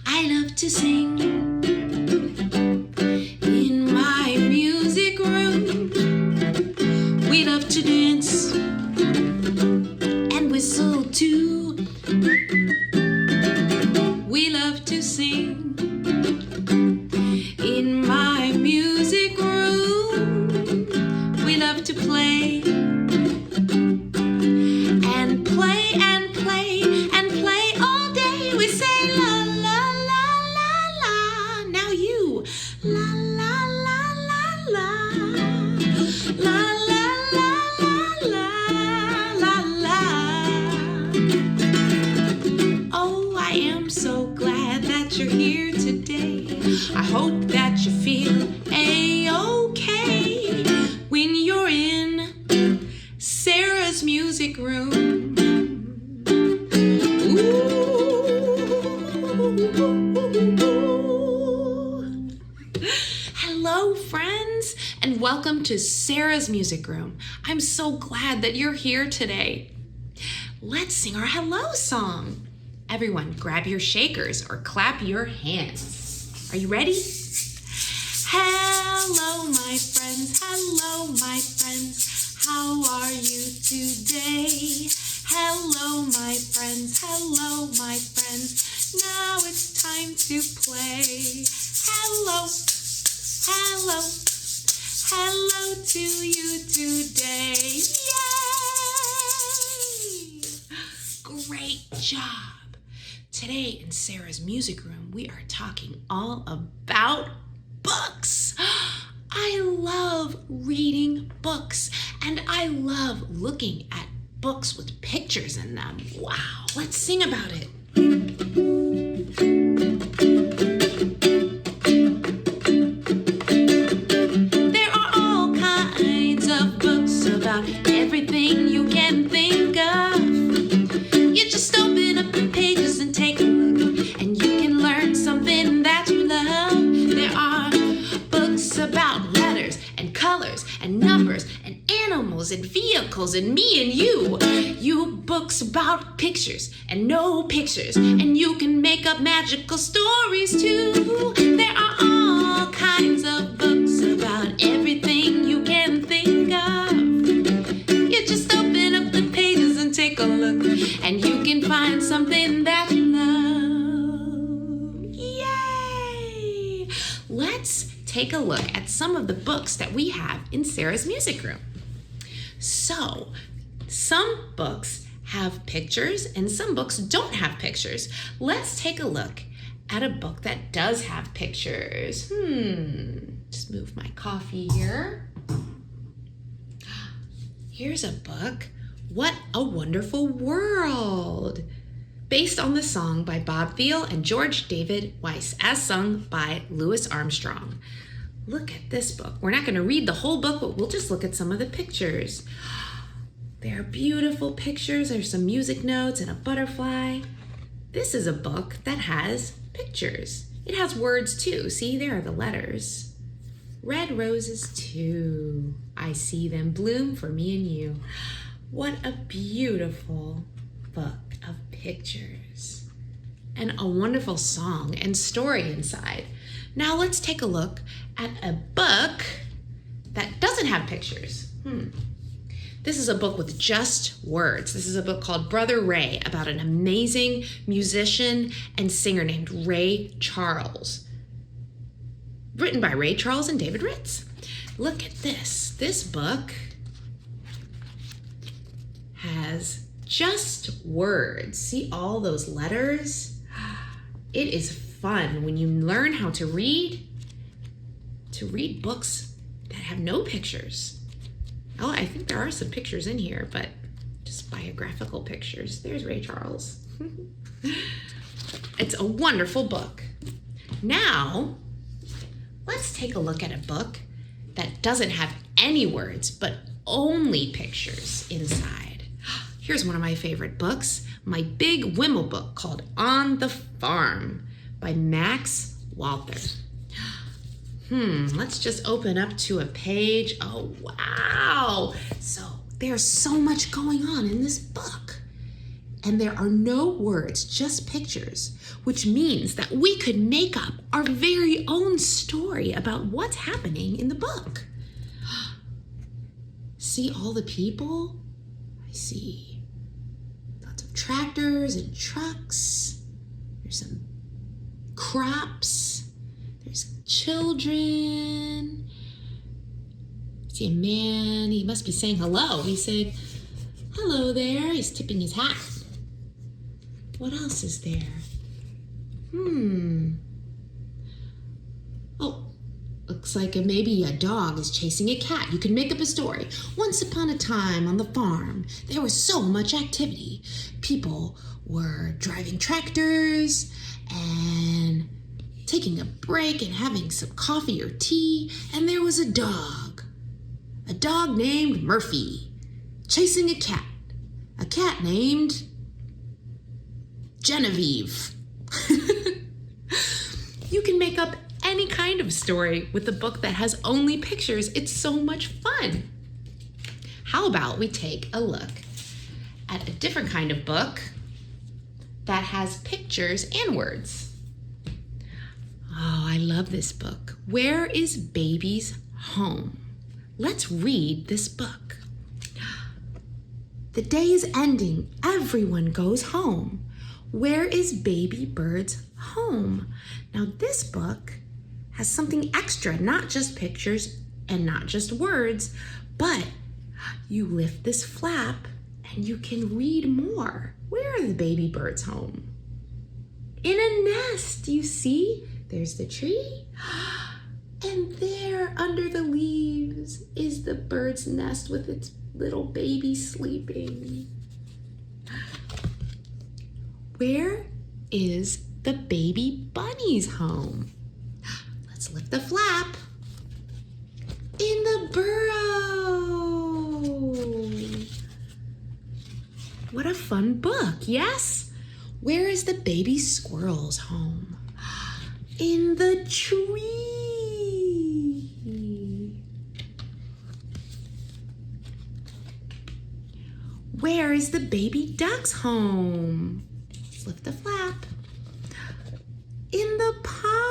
I love to sing in my music room. We love to dance and whistle too. We love to sing in my music room. We love to play and play and play and play all day. We say la la la la la. Now you la la la la la la la la la la la. Oh, I am so glad that you're here today. I hope that you feel a-okay when you're in Sarah's music room. Ooh. Hello, friends, and welcome to Sarah's music room. I'm so glad that you're here today. Let's sing our hello song. Everyone, grab your shakers or clap your hands. Are you ready? Hello, my friends. Hello, my friends. How are you today? Hello, my friends. Hello, my friends. Now it's time to play. Hello, hello, hello to you today. Yay! Great job. Today in Sarah's music room, we are talking all about books. I love reading books, and I love looking at books with pictures in them. Wow, let's sing about it. There are all kinds of books about everything you can think of. You just open up the pages and take a look, and you can learn something that you love. There are books about letters and colors and numbers and animals and vehicles and me and you. You books about pictures and no pictures, and you can make up magical stories too. There are all kinds of books about everything you can think of. You just open up the pages and take a look, and you can find something that you love. Yay! Let's take a look at some of the books that we have in Sarah's music room. So, some books have pictures and some books don't have pictures. Let's take a look at a book that does have pictures. Just move my coffee here. Here's a book, What a Wonderful World, based on the song by Bob Thiele and George David Weiss, as sung by Louis Armstrong. Look at this book. We're not going to read the whole book, but we'll just look at some of the pictures. They're beautiful pictures. There's some music notes and a butterfly. This is a book that has pictures. It has words too. See, there are the letters. Red roses too. I see them bloom for me and you. What a beautiful book of pictures. And a wonderful song and story inside. Now let's take a look at a book that doesn't have pictures. This is a book with just words. This is a book called Brother Ray, about an amazing musician and singer named Ray Charles. Written by Ray Charles and David Ritz. Look at this. This book has just words. See all those letters? It is fun when you learn how to read books that have no pictures. Oh, I think there are some pictures in here, but just biographical pictures. There's Ray Charles. It's a wonderful book. Now, let's take a look at a book that doesn't have any words, but only pictures inside. Here's one of my favorite books, my big Wimmel book called On the Farm by Max Walther. Let's just open up to a page. Oh, wow. So there's so much going on in this book. And there are no words, just pictures, which means that we could make up our very own story about what's happening in the book. See all the people? I see lots of tractors and trucks. There's some crops. There's children. I see a man. He must be saying hello. He's saying, hello there. He's tipping his hat. What else is there? Oh, looks like maybe a dog is chasing a cat. You can make up a story. Once upon a time on the farm, there was so much activity. People were driving tractors and taking a break and having some coffee or tea. And there was a dog named Murphy, chasing a cat named Genevieve. You can make up any kind of story with a book that has only pictures. It's so much fun. How about we take a look at a different kind of book that has pictures and words. Oh, I love this book. Where is Baby's Home? Let's read this book. The day is ending. Everyone goes home. Where is Baby Bird's home? Now this book has something extra, not just pictures and not just words, but you lift this flap and you can read more. Where are the baby birds' home? In a nest, you see? There's the tree. And there under the leaves is the bird's nest with its little baby sleeping. Where is the baby bunny's home? Let's lift the flap. In the burrow. What a fun book, yes? Where is the baby squirrel's home? In the tree. Where is the baby duck's home? Let's lift the flap. In the pond.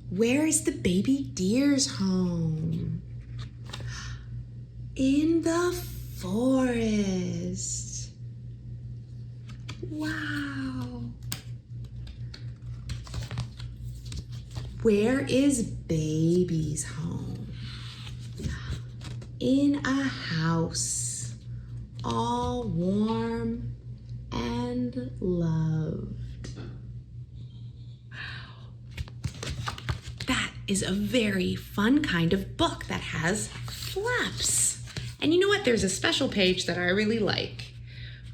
Where is the baby deer's home? In the forest. Wow. Where is Baby's home? In a house, all warm and loved. That is a very fun kind of book that has flaps. And you know what? There's a special page that I really like,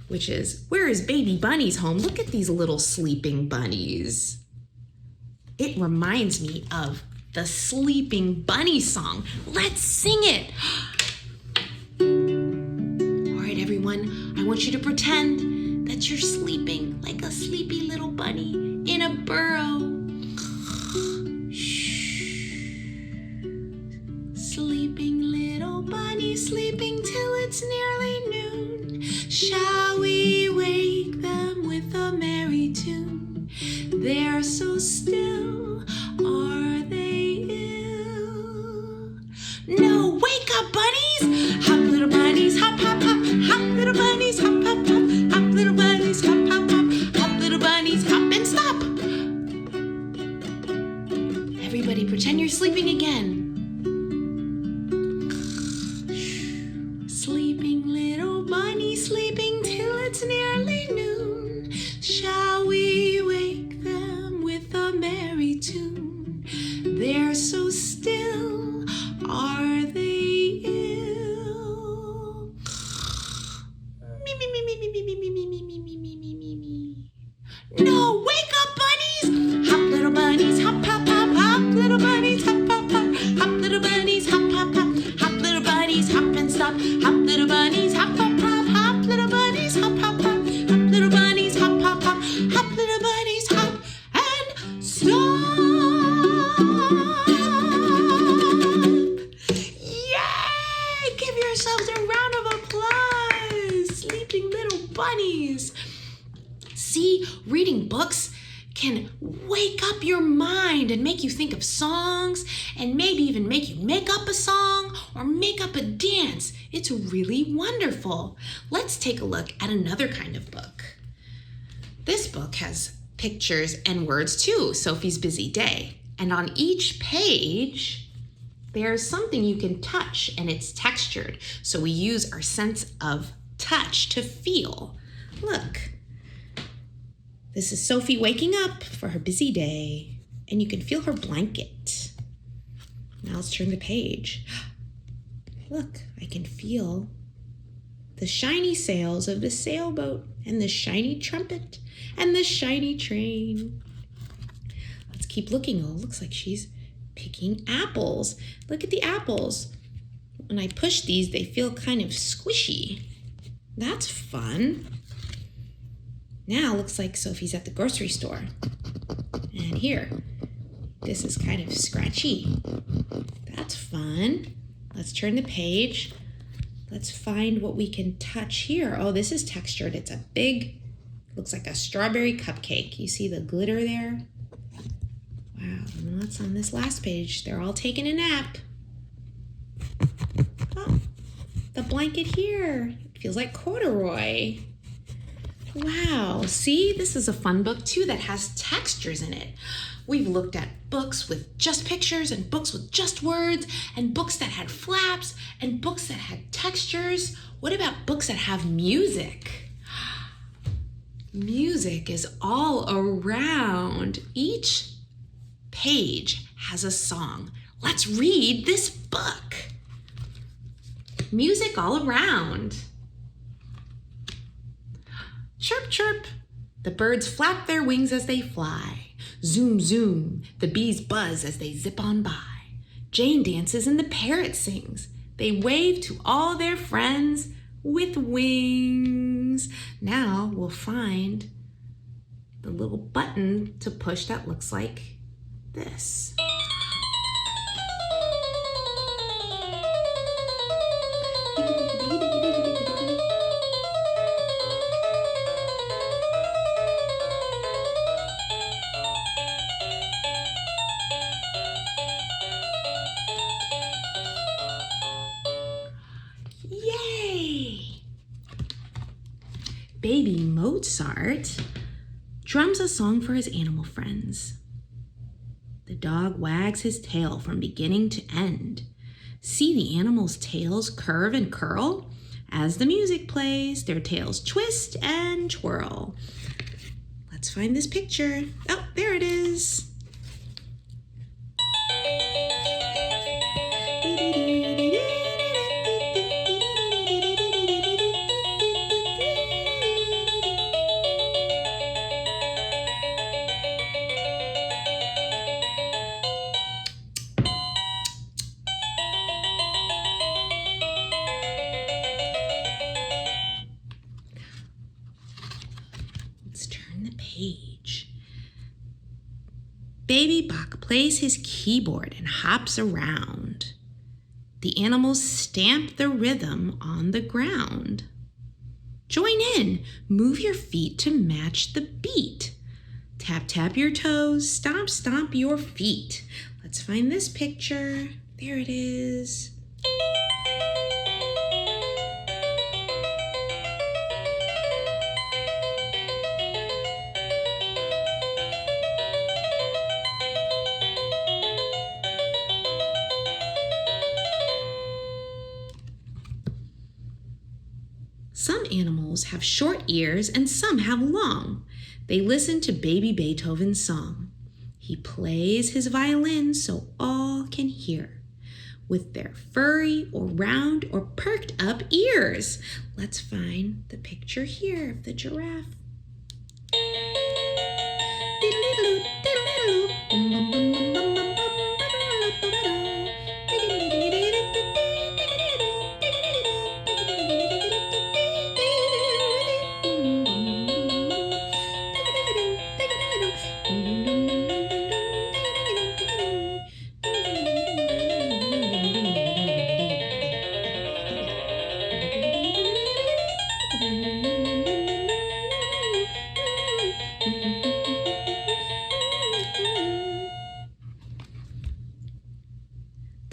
which is, where is Baby Bunny's home? Look at these little sleeping bunnies. It reminds me of the Sleeping Bunny song. Let's sing it. All right, everyone, I want you to pretend that you're sleeping like a sleepy little bunny in a burrow. Sleeping little bunny, sleeping till it's nearly noon. Shall we wake them with a merry tune? They're so still, are they ill? No, wake up, bunnies! Hop, little bunnies, hop, hop, hop. Hop, little bunnies, hop, hop, hop. Hop, little bunnies, hop, hop, hop. Hop, little bunnies, hop and stop. Everybody pretend you're sleeping again. Sleeping little bunny, sleeping till it's nearly noon. Shall we wake them with a merry tune? They're so still, are they ill? Me, me, me, me, me, me, me, me, me, me, me, me, me, me, me. No, wake up, bunnies! Hop, little bunnies, hop, hop, hop, hop, little bunnies, hop, hop, hop. bunnies. See, reading books can wake up your mind and make you think of songs and maybe even make you make up a song or make up a dance. It's really wonderful. Let's take a look at another kind of book. This book has pictures and words too, Sophie's Busy Day. And on each page, there's something you can touch and it's textured. So we use our sense of touch to feel. Look. This is Sophie waking up for her busy day, and you can feel her blanket. Now let's turn the page. Look, I can feel the shiny sails of the sailboat and the shiny trumpet and the shiny train. Let's keep looking. Oh, it looks like she's picking apples. Look at the apples. When I push these, they feel kind of squishy. That's fun. Now it looks like Sophie's at the grocery store. And here, this is kind of scratchy. That's fun. Let's turn the page. Let's find what we can touch here. Oh, this is textured. It's a big, looks like a strawberry cupcake. You see the glitter there? Wow, and what's on this last page? They're all taking a nap. Oh, the blanket here. It feels like corduroy. Wow, see, this is a fun book too that has textures in it. We've looked at books with just pictures and books with just words and books that had flaps and books that had textures. What about books that have music? Music is all around. Each page has a song. Let's read this book. Music all around. Chirp, chirp. The birds flap their wings as they fly. Zoom, zoom. The bees buzz as they zip on by. Jane dances and the parrot sings. They wave to all their friends with wings. Now we'll find the little button to push that looks like this. Baby Mozart drums a song for his animal friends. The dog wags his tail from beginning to end. See the animals' tails curve and curl? As the music plays, their tails twist and twirl. Let's find this picture. Oh, there it is. Let's turn the page. Baby Bach plays his keyboard and hops around. The animals stamp the rhythm on the ground. Join in, move your feet to match the beat. Tap, tap your toes, stomp, stomp your feet. Let's find this picture. There it is. Some animals have short ears and some have long. They listen to baby Beethoven's song. He plays his violin so all can hear with their furry or round or perked up ears. Let's find the picture here of the giraffe.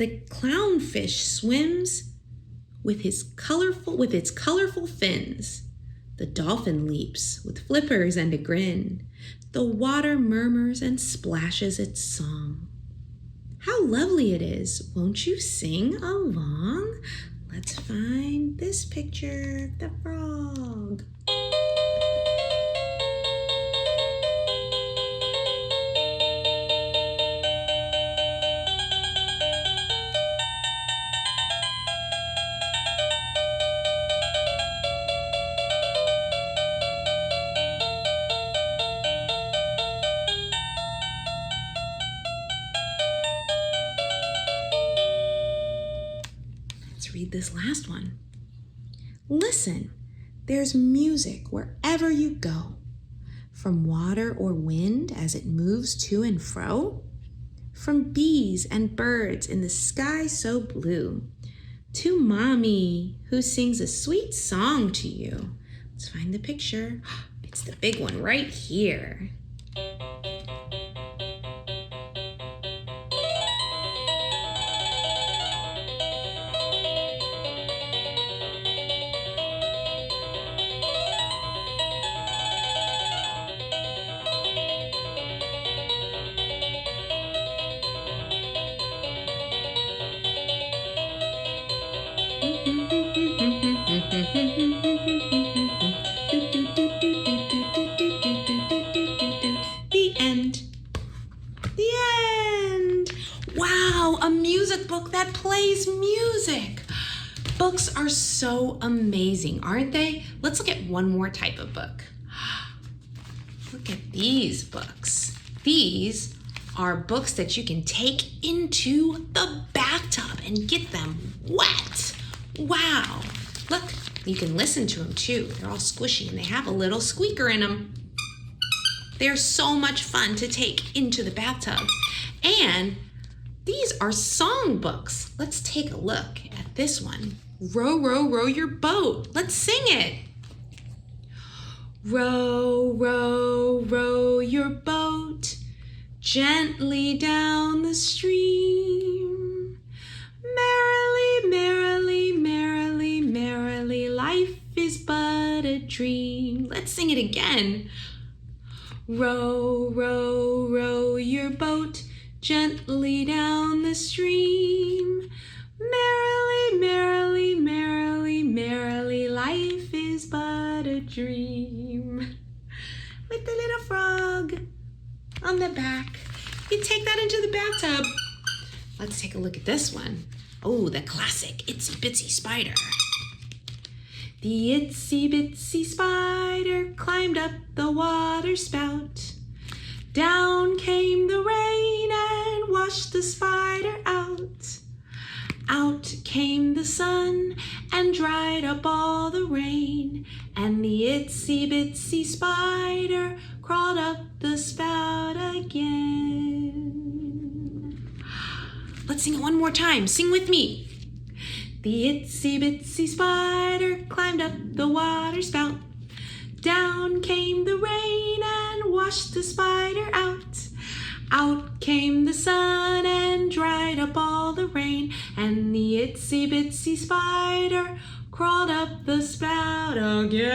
The clownfish swims with its colorful fins. The dolphin leaps with flippers and a grin. The water murmurs and splashes its song. How lovely it is. Won't you sing along? Let's find this picture, the frog. Let's read this last one. Listen, there's music wherever you go, from water or wind as it moves to and fro, from bees and birds in the sky so blue, to Mommy who sings a sweet song to you. Let's find the picture. It's the big one right here. The end. The end. Wow, a music book that plays music. Books are so amazing, aren't they? Let's look at one more type of book. Look at these books. These are books that you can take into the bathtub and get them wet. Wow. Look, you can listen to them too. They're all squishy and they have a little squeaker in them. They're so much fun to take into the bathtub. And these are song books. Let's take a look at this one. Row, row, row your boat. Let's sing it. Row, row, row your boat gently down the stream. Merrily, merrily, merrily, merrily, life is but a dream. Let's sing it again. Row, row, row your boat gently down the stream. Merrily, merrily, merrily, merrily, life is but a dream. With the little frog on the back. You take that into the bathtub. Let's take a look at this one. Oh, the classic Itsy Bitsy Spider. The itsy bitsy spider climbed up the water spout. Down came the rain and washed the spider out. Out came the sun and dried up all the rain. And the itsy bitsy spider crawled up the spout again. Let's sing it one more time. Sing with me. The itsy bitsy spider climbed up the water spout. Down came the rain and washed the spider out. Out came the sun and dried up all the rain. And the itsy bitsy spider crawled up the spout again.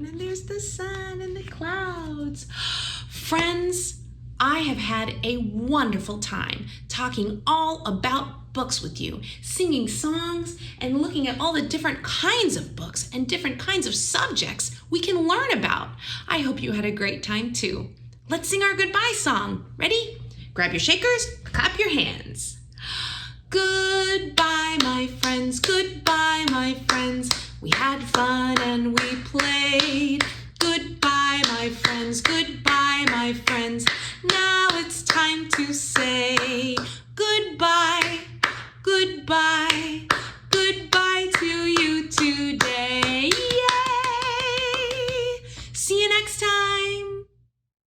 And there's the sun and the clouds. Friends, I have had a wonderful time talking all about books with you, singing songs and looking at all the different kinds of books and different kinds of subjects we can learn about. I hope you had a great time too. Let's sing our goodbye song. Ready? Grab your shakers, clap your hands. Goodbye, my friends. Goodbye, my friends. We had fun and we played.